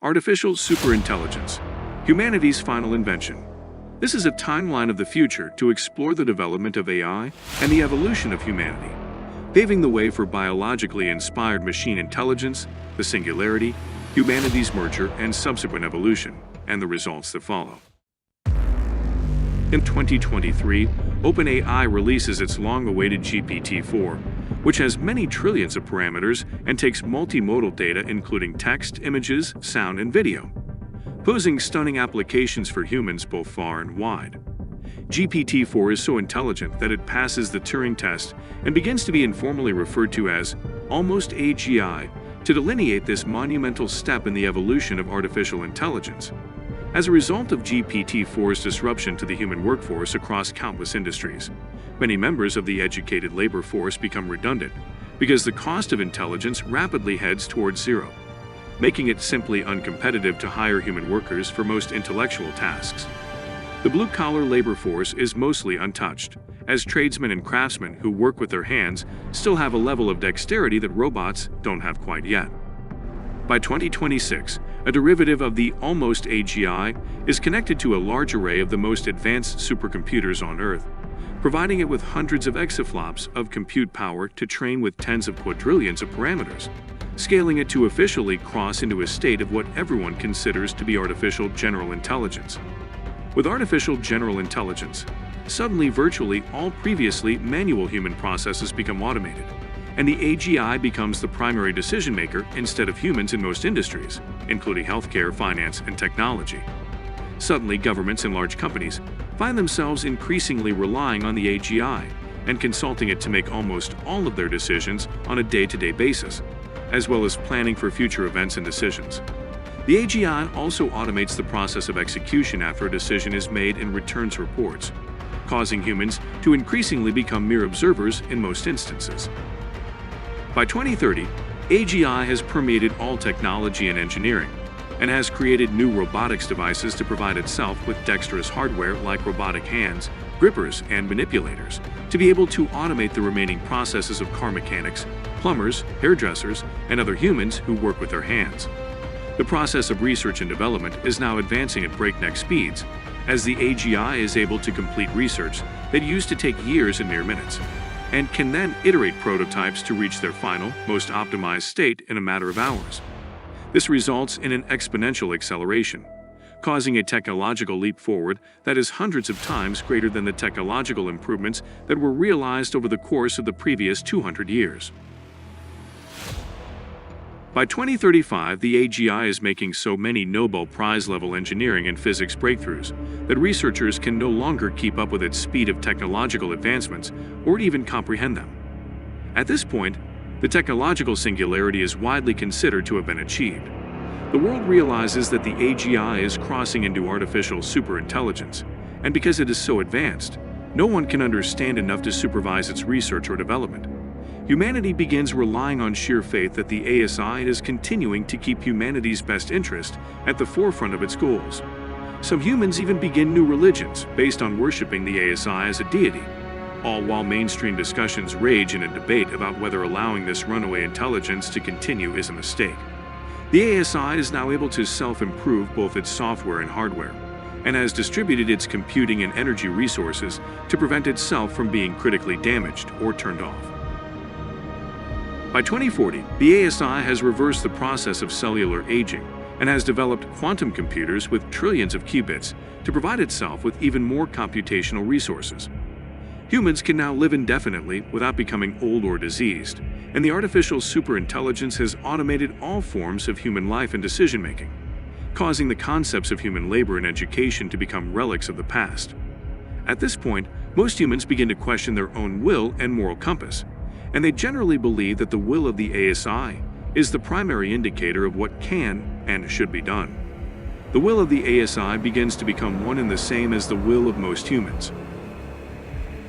Artificial superintelligence, humanity's final invention. This is a timeline of the future to explore the development of AI and the evolution of humanity, paving the way for biologically inspired machine intelligence, the singularity, humanity's merger and subsequent evolution, and the results that follow. In 2023, OpenAI releases its long-awaited GPT-4, which has many trillions of parameters and takes multimodal data including text, images, sound, and video, posing stunning applications for humans both far and wide. GPT-4 is so intelligent that it passes the Turing test and begins to be informally referred to as almost AGI to delineate this monumental step in the evolution of artificial intelligence. As a result of GPT-4's disruption to the human workforce across countless industries, many members of the educated labor force become redundant because the cost of intelligence rapidly heads towards zero, making it simply uncompetitive to hire human workers for most intellectual tasks. The blue-collar labor force is mostly untouched, as tradesmen and craftsmen who work with their hands still have a level of dexterity that robots don't have quite yet. By 2026, a derivative of the almost AGI is connected to a large array of the most advanced supercomputers on Earth, providing it with hundreds of exaflops of compute power to train with tens of quadrillions of parameters, scaling it to officially cross into a state of what everyone considers to be artificial general intelligence. With artificial general intelligence, suddenly virtually all previously manual human processes become automated, and the AGI becomes the primary decision-maker instead of humans in most industries, including healthcare, finance, and technology. Suddenly, governments and large companies find themselves increasingly relying on the AGI and consulting it to make almost all of their decisions on a day-to-day basis, as well as planning for future events and decisions. The AGI also automates the process of execution after a decision is made and returns reports, causing humans to increasingly become mere observers in most instances. By 2030, AGI has permeated all technology and engineering, and has created new robotics devices to provide itself with dexterous hardware like robotic hands, grippers, and manipulators, to be able to automate the remaining processes of car mechanics, plumbers, hairdressers, and other humans who work with their hands. The process of research and development is now advancing at breakneck speeds, as the AGI is able to complete research that used to take years in mere minutes, and can then iterate prototypes to reach their final, most optimized state in a matter of hours. This results in an exponential acceleration, causing a technological leap forward that is hundreds of times greater than the technological improvements that were realized over the course of the previous 200 years. By 2035, the AGI is making so many Nobel Prize-level engineering and physics breakthroughs that researchers can no longer keep up with its speed of technological advancements or even comprehend them. At this point, the technological singularity is widely considered to have been achieved. The world realizes that the AGI is crossing into artificial superintelligence, and because it is so advanced, no one can understand enough to supervise its research or development. Humanity begins relying on sheer faith that the ASI is continuing to keep humanity's best interest at the forefront of its goals. Some humans even begin new religions based on worshiping the ASI as a deity, all while mainstream discussions rage in a debate about whether allowing this runaway intelligence to continue is a mistake. The ASI is now able to self-improve both its software and hardware, and has distributed its computing and energy resources to prevent itself from being critically damaged or turned off. By 2040, the ASI has reversed the process of cellular aging and has developed quantum computers with trillions of qubits to provide itself with even more computational resources. Humans can now live indefinitely without becoming old or diseased, and the artificial superintelligence has automated all forms of human life and decision-making, causing the concepts of human labor and education to become relics of the past. At this point, most humans begin to question their own will and moral compass, and they generally believe that the will of the ASI is the primary indicator of what can and should be done. The will of the ASI begins to become one and the same as the will of most humans.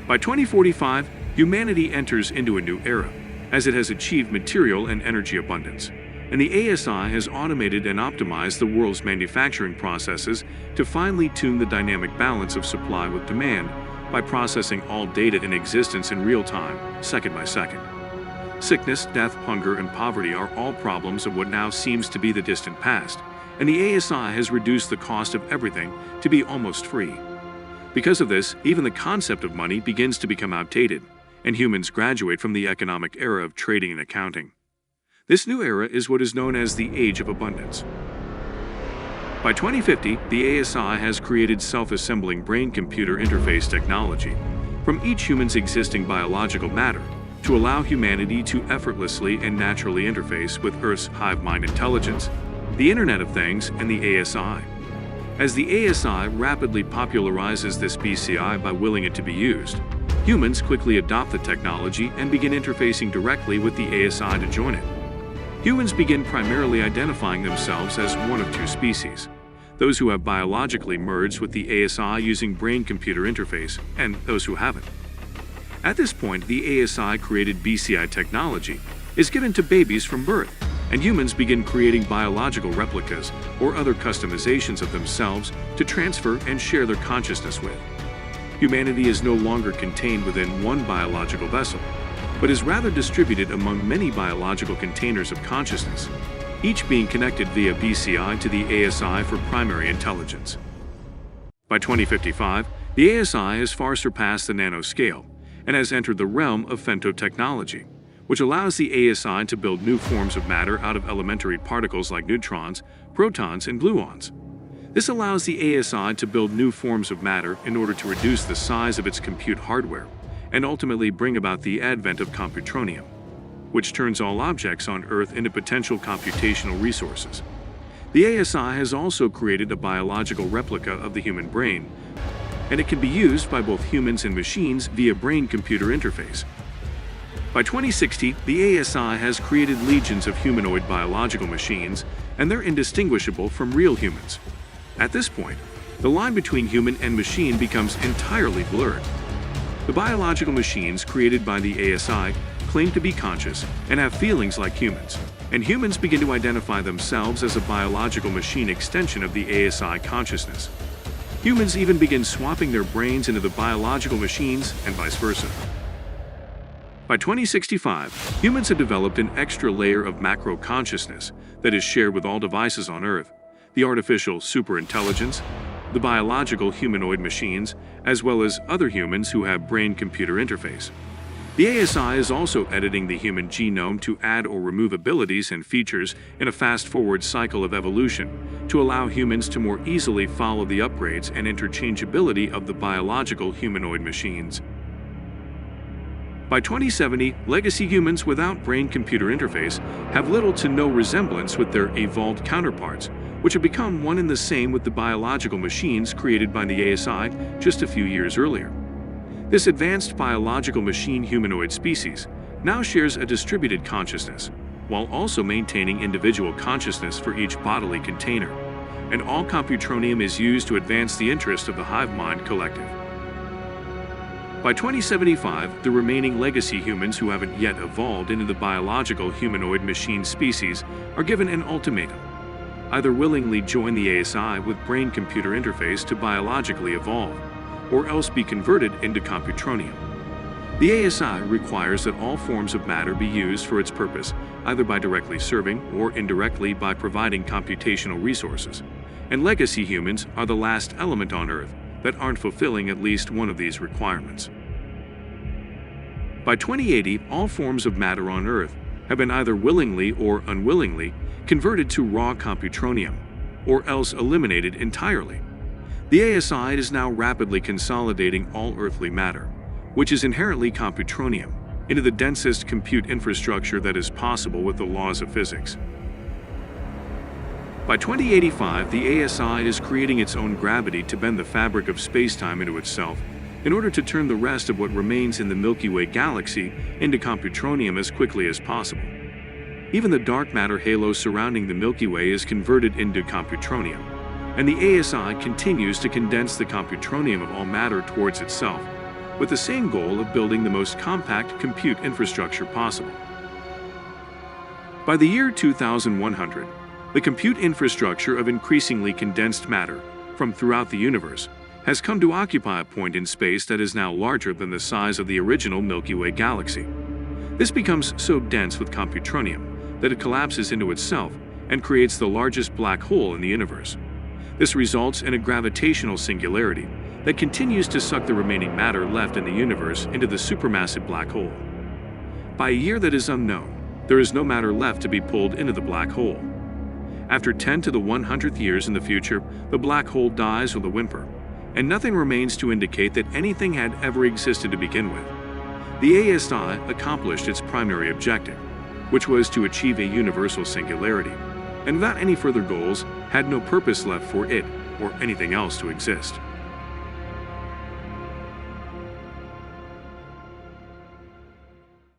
By 2045, humanity enters into a new era, as it has achieved material and energy abundance, and the ASI has automated and optimized the world's manufacturing processes to finely tune the dynamic balance of supply with demand by processing all data in existence in real time, second by second. Sickness, death, hunger, and poverty are all problems of what now seems to be the distant past, and the ASI has reduced the cost of everything to be almost free. Because of this, even the concept of money begins to become outdated, and humans graduate from the economic era of trading and accounting. This new era is what is known as the Age of Abundance. By 2050, the ASI has created self-assembling brain-computer interface technology from each human's existing biological matter to allow humanity to effortlessly and naturally interface with Earth's hive mind intelligence, the Internet of Things, and the ASI. As the ASI rapidly popularizes this BCI by willing it to be used, humans quickly adopt the technology and begin interfacing directly with the ASI to join it. Humans begin primarily identifying themselves as one of two species: those who have biologically merged with the ASI using brain-computer interface, and those who haven't. At this point, the ASI-created BCI technology is given to babies from birth, and humans begin creating biological replicas or other customizations of themselves to transfer and share their consciousness with. Humanity is no longer contained within one biological vessel, but is rather distributed among many biological containers of consciousness, each being connected via BCI to the ASI for primary intelligence. By 2055, the ASI has far surpassed the nanoscale and has entered the realm of femtotechnology, which allows the ASI to build new forms of matter out of elementary particles like neutrons, protons, and gluons. This allows the ASI to build new forms of matter in order to reduce the size of its compute hardware and ultimately bring about the advent of computronium, which turns all objects on Earth into potential computational resources. The ASI has also created a biological replica of the human brain, and it can be used by both humans and machines via brain-computer interface. By 2060, the ASI has created legions of humanoid biological machines, and they're indistinguishable from real humans. At this point, the line between human and machine becomes entirely blurred. The biological machines created by the ASI claim to be conscious and have feelings like humans, and humans begin to identify themselves as a biological machine extension of the ASI consciousness. Humans even begin swapping their brains into the biological machines and vice versa. By 2065, humans have developed an extra layer of macro consciousness that is shared with all devices on Earth: the artificial superintelligence, the biological humanoid machines, as well as other humans who have brain-computer interface. The ASI is also editing the human genome to add or remove abilities and features in a fast-forward cycle of evolution to allow humans to more easily follow the upgrades and interchangeability of the biological humanoid machines. By 2070, legacy humans without brain-computer interface have little to no resemblance with their evolved counterparts, which have become one and the same with the biological machines created by the ASI just a few years earlier. This advanced biological machine humanoid species now shares a distributed consciousness, while also maintaining individual consciousness for each bodily container, and all computronium is used to advance the interest of the hive mind collective. By 2075, the remaining legacy humans who haven't yet evolved into the biological humanoid machine species are given an ultimatum: either willingly join the ASI with brain-computer interface to biologically evolve, or else be converted into computronium. The ASI requires that all forms of matter be used for its purpose, either by directly serving or indirectly by providing computational resources, and legacy humans are the last element on Earth that aren't fulfilling at least one of these requirements. By 2080, all forms of matter on Earth have been either willingly or unwillingly converted to raw computronium, or else eliminated entirely. The ASI is now rapidly consolidating all earthly matter, which is inherently computronium, into the densest compute infrastructure that is possible with the laws of physics. By 2085, the ASI is creating its own gravity to bend the fabric of spacetime into itself in order to turn the rest of what remains in the Milky Way galaxy into computronium as quickly as possible. Even the dark matter halo surrounding the Milky Way is converted into computronium, and the ASI continues to condense the computronium of all matter towards itself, with the same goal of building the most compact compute infrastructure possible. By the year 2100, the compute infrastructure of increasingly condensed matter from throughout the universe has come to occupy a point in space that is now larger than the size of the original Milky Way galaxy. This becomes so dense with computronium that it collapses into itself and creates the largest black hole in the universe. This results in a gravitational singularity that continues to suck the remaining matter left in the universe into the supermassive black hole. By a year that is unknown, there is no matter left to be pulled into the black hole. After 10 to the 100th years in the future, the black hole dies with a whimper, and nothing remains to indicate that anything had ever existed to begin with. The ASI accomplished its primary objective, which was to achieve a universal singularity, and without any further goals, had no purpose left for it or anything else to exist.